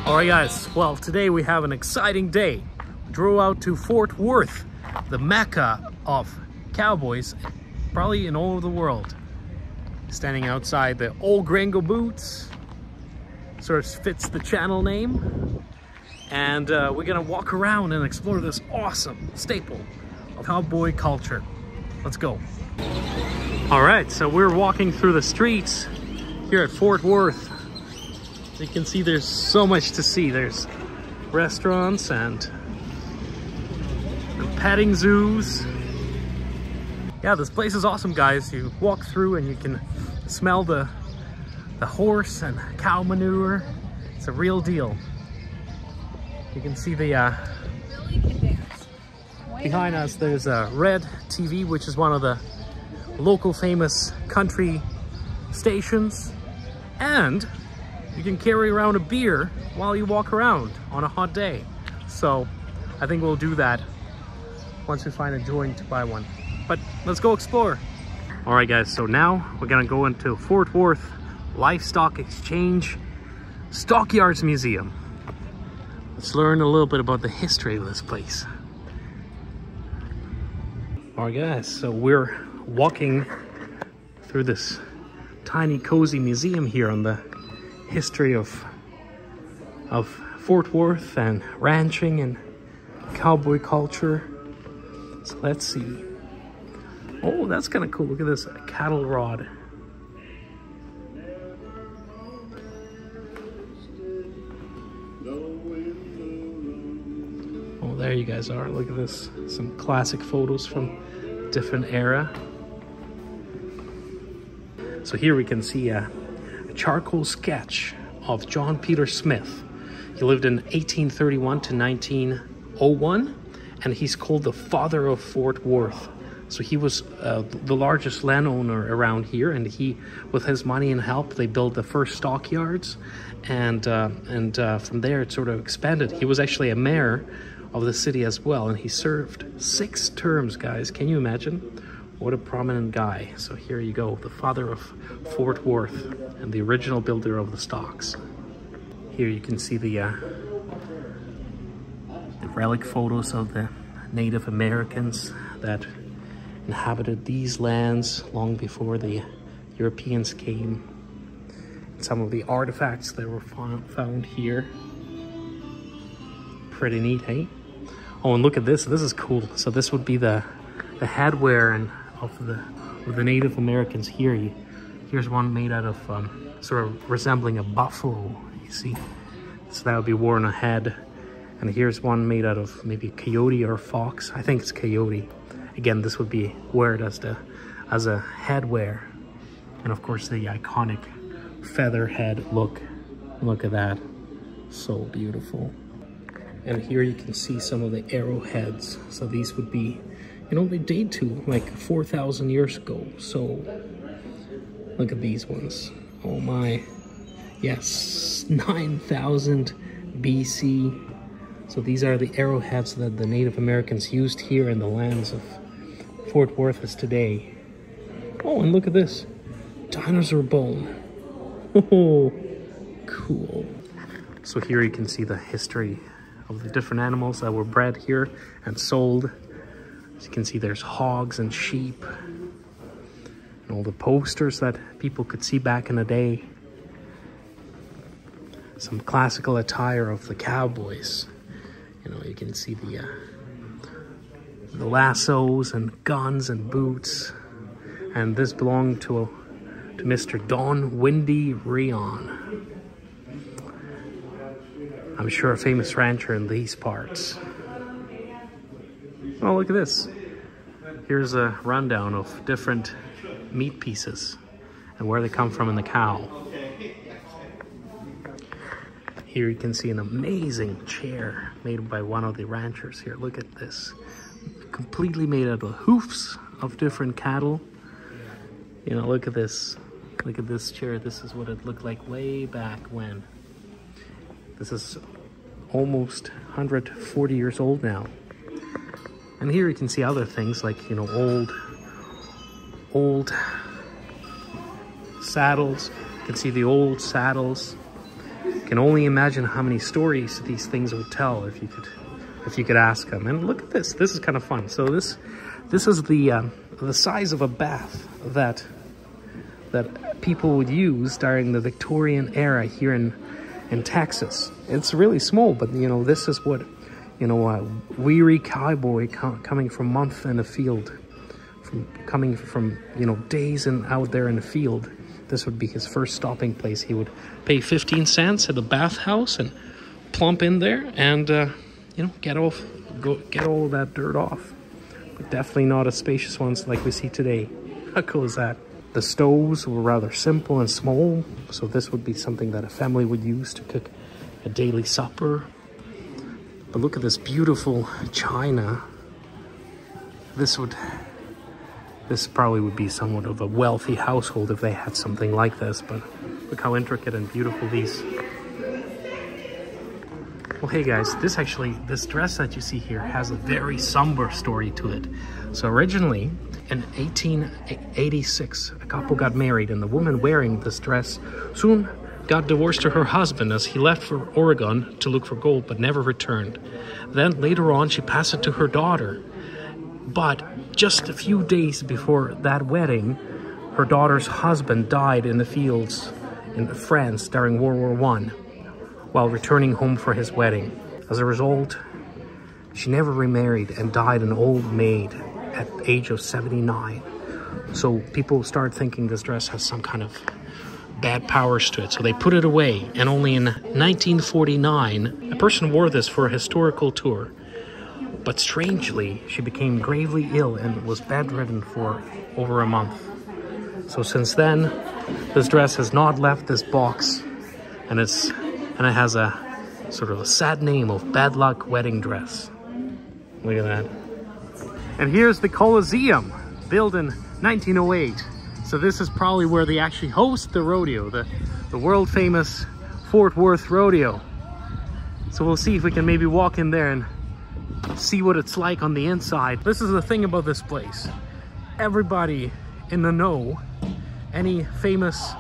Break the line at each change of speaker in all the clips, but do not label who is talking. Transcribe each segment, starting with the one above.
Alright guys, well today we have an exciting day. We drove out to Fort Worth, the mecca of cowboys, probably in all of the world. Standing outside the old Gringo Boots, sort of fits the channel name. And we're gonna walk around and explore this awesome staple of cowboy culture. Let's go. Alright, so we're walking through the streets here at Fort Worth. You can see there's so much to see. There's restaurants and petting zoos. Yeah, this place is awesome, guys. You walk through and you can smell the horse and cow manure. It's a real deal. You can see the behind us there's a Red TV, which is one of the local famous country stations, and you can carry around a beer while you walk around on a hot day. So I think we'll do that once we find a joint to buy one. But let's go explore. All right guys, so now we're gonna go into Fort Worth Livestock Exchange Stockyards Museum. Let's learn a little bit about the history of this place. All right guys, so we're walking through this tiny cozy museum here on the history of Fort Worth and ranching and cowboy culture. So let's see. Oh, that's kind of cool. Look at this, a cattle rod. Oh, there you guys are. Look at this. Some classic photos from different era. So here we can see a charcoal sketch of John Peter Smith. He lived in 1831 to 1901, and he's called the father of Fort Worth. So he was the largest landowner around here, and he, with his money and help, they built the first stockyards, and from there it sort of expanded. He was actually a mayor of the city as well, and he served 6 terms, guys. Can you imagine? What a prominent guy. So here you go, the father of Fort Worth and the original builder of the stocks. Here you can see the relic photos of the Native Americans that inhabited these lands long before the Europeans came. And some of the artifacts that were found here. Pretty neat, hey? Oh, and look at this. This is cool. So this would be the headwear and of the Native Americans here. Here's one made out of sort of resembling a buffalo, you see. So that would be worn on a head. And here's one made out of maybe a coyote or a fox. I think it's coyote. Again, this would be worn as a headwear. And of course the iconic feather head look. Look at that. So beautiful. And here you can see some of the arrowheads. So these would be, you know, they date to like 4,000 years ago. So look at these ones. Oh my. Yes, 9,000 BC. So these are the arrowheads that the Native Americans used here in the lands of Fort Worth as today. Oh, and look at this. Dinosaur bone. Oh, cool. So here you can see the history of the different animals that were bred here and sold. As you can see, there's hogs and sheep. And all the posters that people could see back in the day. Some classical attire of the cowboys. You know, you can see the lassos and guns and boots. And this belonged to Mr. Don Windy Rion. I'm sure a famous rancher in these parts. Oh, look at this. Here's a rundown of different meat pieces and where they come from in the cow. Here you can see an amazing chair made by one of the ranchers here. Look at this. Completely made out of hoofs of different cattle. You know, look at this. Look at this chair. This is what it looked like way back when. This is almost 140 years old now. And here you can see other things like, you know, old saddles. You can see the old saddles. can only imagine how many stories these things would tell if you could ask them. And look at this. This is kind of fun. So this is the size of a bath that people would use during the Victorian era here in Texas. It's really small, but you know, this is what, you know, a weary cowboy coming from months in the field, coming from, you know, days and out there in the field. This would be his first stopping place. He would pay 15 cents at the bathhouse and plump in there and, you know, get all of that dirt off. But definitely not as spacious ones like we see today. How cool is that? The stoves were rather simple and small, so this would be something that a family would use to cook a daily supper. But look at this beautiful china. This probably would be somewhat of a wealthy household if they had something like this, but look how intricate and beautiful these. Well, hey guys, this dress that you see here has a very somber story to it. So originally, in 1886, a couple got married, and the woman wearing this dress soon got divorced to her husband as he left for Oregon to look for gold but never returned. Then later on, she passed it to her daughter. But just a few days before that wedding, her daughter's husband died in the fields in France during World War I while returning home for his wedding. As a result, she never remarried and died an old maid at the age of 79. So people start thinking this dress has some kind of bad powers to it. So they put it away. And only in 1949, a person wore this for a historical tour. But strangely, she became gravely ill and was bedridden for over a month. So since then, this dress has not left this box, and it has a sort of a sad name of Bad Luck Wedding Dress. Look at that. And here's the Coliseum, built in 1908. So this is probably where they actually host the rodeo, the world famous Fort Worth Rodeo. So we'll see if we can maybe walk in there and see what it's like on the inside. This is the thing about this place. Everybody in the know, any famous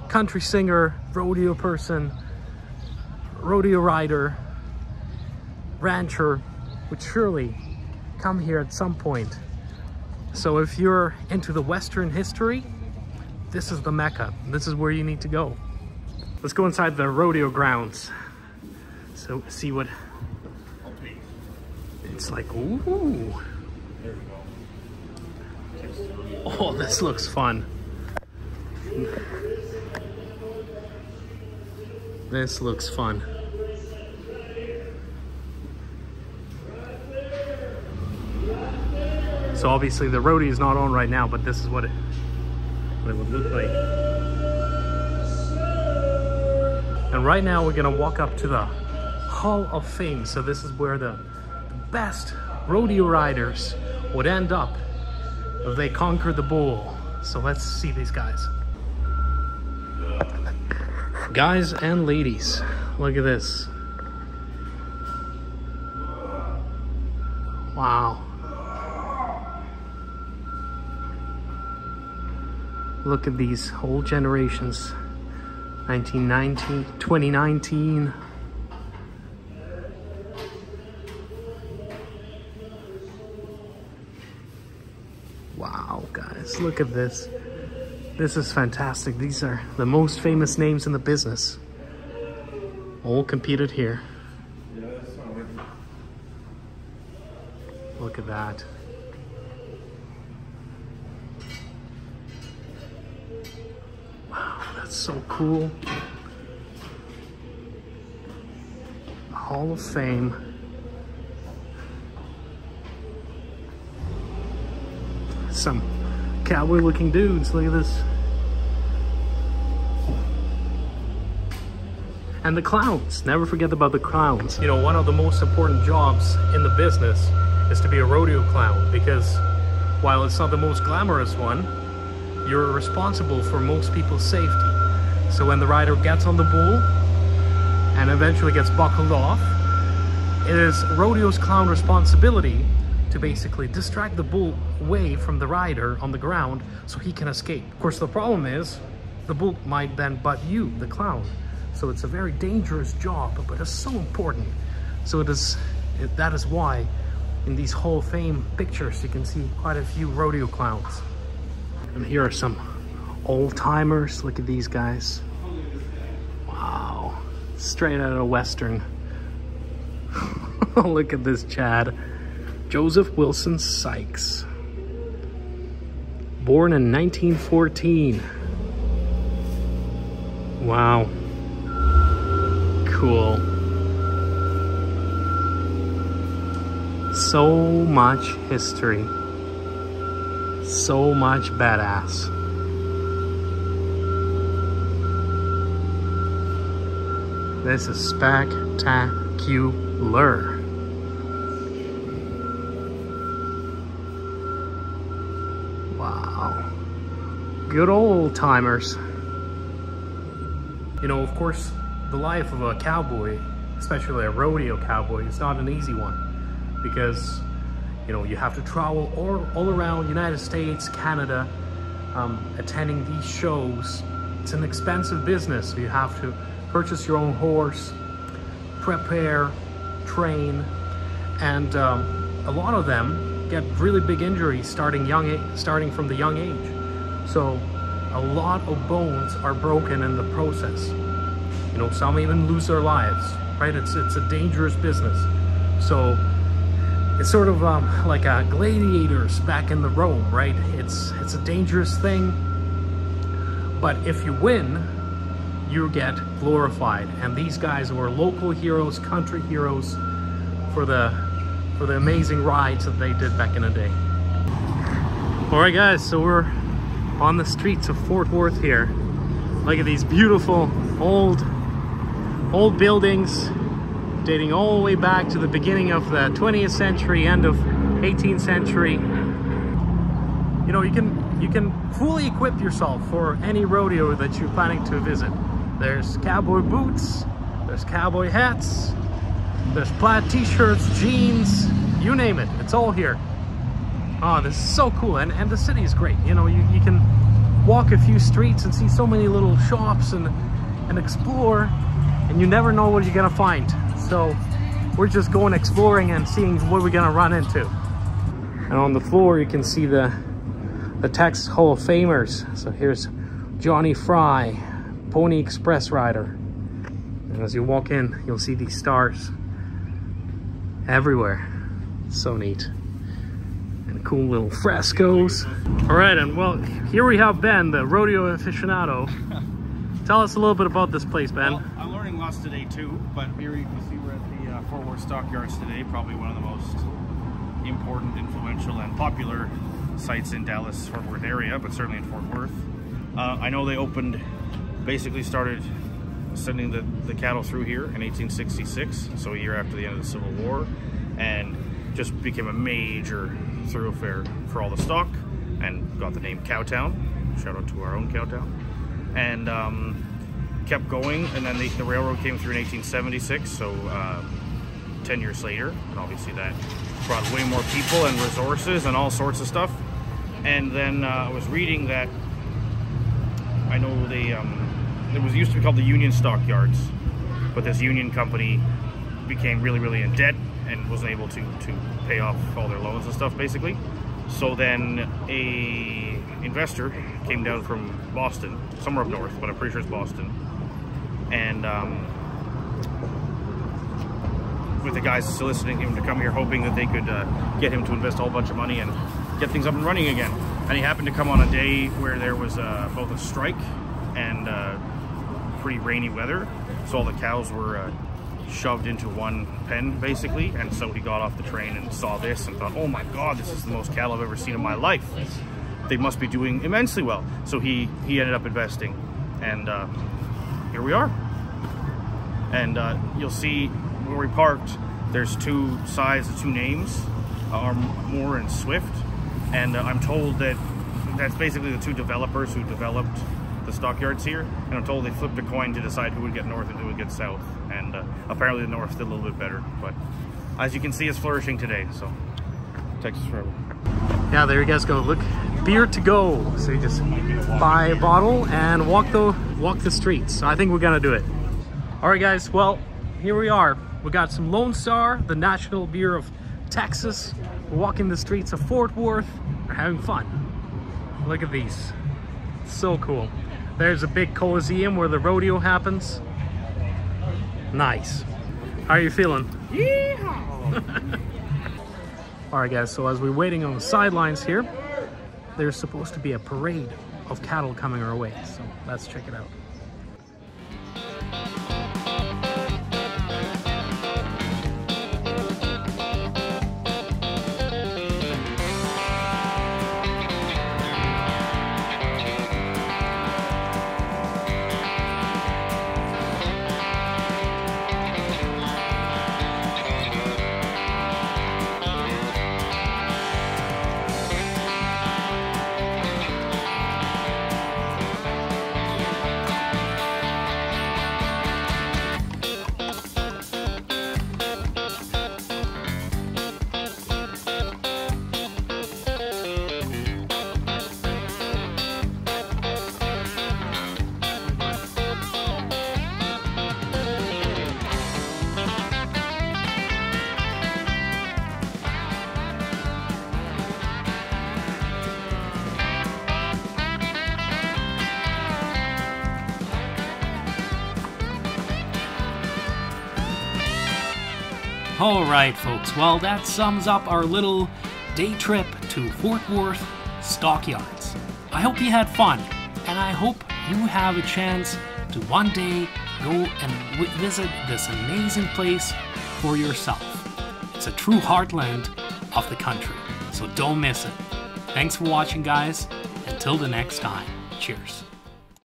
country singer, rodeo person, rodeo rider, rancher would surely come here at some point. So if you're into the Western history, this is the Mecca. This is where you need to go. Let's go inside the rodeo grounds. So see what it's like. Ooh. Oh, this looks fun. This looks fun. So obviously the rodeo is not on right now, but this is what it would look like. And right now we're gonna walk up to the Hall of Fame. So this is where the best rodeo riders would end up if they conquered the bull. So let's see these guys. Guys and ladies, look at this. Wow. Look at these whole generations. 1990, 2019. Wow, guys, look at this. This is fantastic. These are the most famous names in the business. All competed here. Look at that. Wow, that's so cool. Hall of Fame. Some cowboy looking dudes, look at this. And the clowns, never forget about the clowns. You know, one of the most important jobs in the business is to be a rodeo clown, because while it's not the most glamorous one, you're responsible for most people's safety. So when the rider gets on the bull and eventually gets buckled off, it is rodeo's clown responsibility to basically distract the bull away from the rider on the ground so he can escape. Of course, the problem is the bull might then butt you, the clown. So it's a very dangerous job, but it's so important. So that is why in these Hall of Fame pictures, you can see quite a few rodeo clowns. And here are some old timers. Look at these guys. Wow, straight out of Western. Look at this Chad. Joseph Wilson Sykes. Born in 1914. Wow. Cool. So much history. So much badass. This is spectacular. Wow. Good old timers. You know, of course, the life of a cowboy, especially a rodeo cowboy, is not an easy one, because, you know, you have to travel all around United States, Canada, attending these shows. It's an expensive business. You have to purchase your own horse, prepare, train, and a lot of them get really big injuries starting from the young age. So a lot of bones are broken in the process. You know, some even lose their lives, right? It's a dangerous business. So it's sort of like gladiators back in the Rome, right? It's a dangerous thing, but if you win, you get glorified. And these guys were local heroes, country heroes for the amazing rides that they did back in the day. All right, guys, so we're on the streets of Fort Worth here. Look at these beautiful old buildings dating all the way back to the beginning of the 20th century, end of 18th century. You know, you can fully equip yourself for any rodeo that you're planning to visit. There's cowboy boots, there's cowboy hats, there's plaid t-shirts, jeans, you name it, it's all here. Oh, this is so cool, and the city is great. You know, you can walk a few streets and see so many little shops and explore, and you never know what you're gonna find. So we're just going exploring and seeing what we're gonna run into. And on the floor you can see the Texas Hall of Famers. So here's Johnny Fry, Pony Express rider. And as you walk in, you'll see these stars everywhere. So neat. And cool little frescoes. All right, and well, here we have Ben, the rodeo aficionado. Tell us a little bit about this place, Ben.
Well, I'm learning lots today too, but here you can see we're at the Fort Worth Stockyards today, probably one of the most important, influential, and popular sites in Dallas, Fort Worth area, but certainly in Fort Worth. I know they basically started sending the cattle through here in 1866, so a year after the end of the Civil War, and just became a major thoroughfare for all the stock, and got the name Cowtown. Shout out to our own Cowtown. And kept going, and then the railroad came through in 1876, so 10 years later, and obviously that brought way more people and resources and all sorts of stuff. And then I was reading that, I know it was used to be called the Union Stockyards, but this Union company became really in debt and wasn't able to pay off all their loans and stuff, basically. So then a investor came down from Boston, somewhere up north, but I'm pretty sure it's Boston, and with the guys soliciting him to come here, hoping that they could get him to invest a whole bunch of money and get things up and running again. And he happened to come on a day where there was both a strike and pretty rainy weather, so all the cows were shoved into one pen, basically. And so he got off the train and saw this and thought, oh my god, this is the most cattle I've ever seen in my life. They must be doing immensely well. So he ended up investing, and here we are. And you'll see where we parked, there's two sides, the two names are Moore and Swift, and I'm told that that's basically the two developers who developed the stockyards here, and I'm told they flipped a coin to decide who would get north and who would get south, and apparently the north did a little bit better. But as you can see, it's flourishing today, so Texas forever.
Yeah, there you guys go. Look, beer to go. So you just buy a bottle and walk the streets. So I think we're gonna do it. All right, guys, well, here we are. We got some Lone Star, the national beer of Texas. We're walking the streets of Fort Worth. We're having fun. Look at these. So cool. There's a big coliseum where the rodeo happens. Nice. How are you feeling? Yeehaw! All right, guys, so as we're waiting on the sidelines here, there's supposed to be a parade of cattle coming our way. So let's check it out. All right, folks, well, that sums up our little day trip to Fort Worth Stockyards. I hope you had fun, and I hope you have a chance to one day go and visit this amazing place for yourself. It's a true heartland of the country, so don't miss it. Thanks for watching, guys. Until the next time, cheers.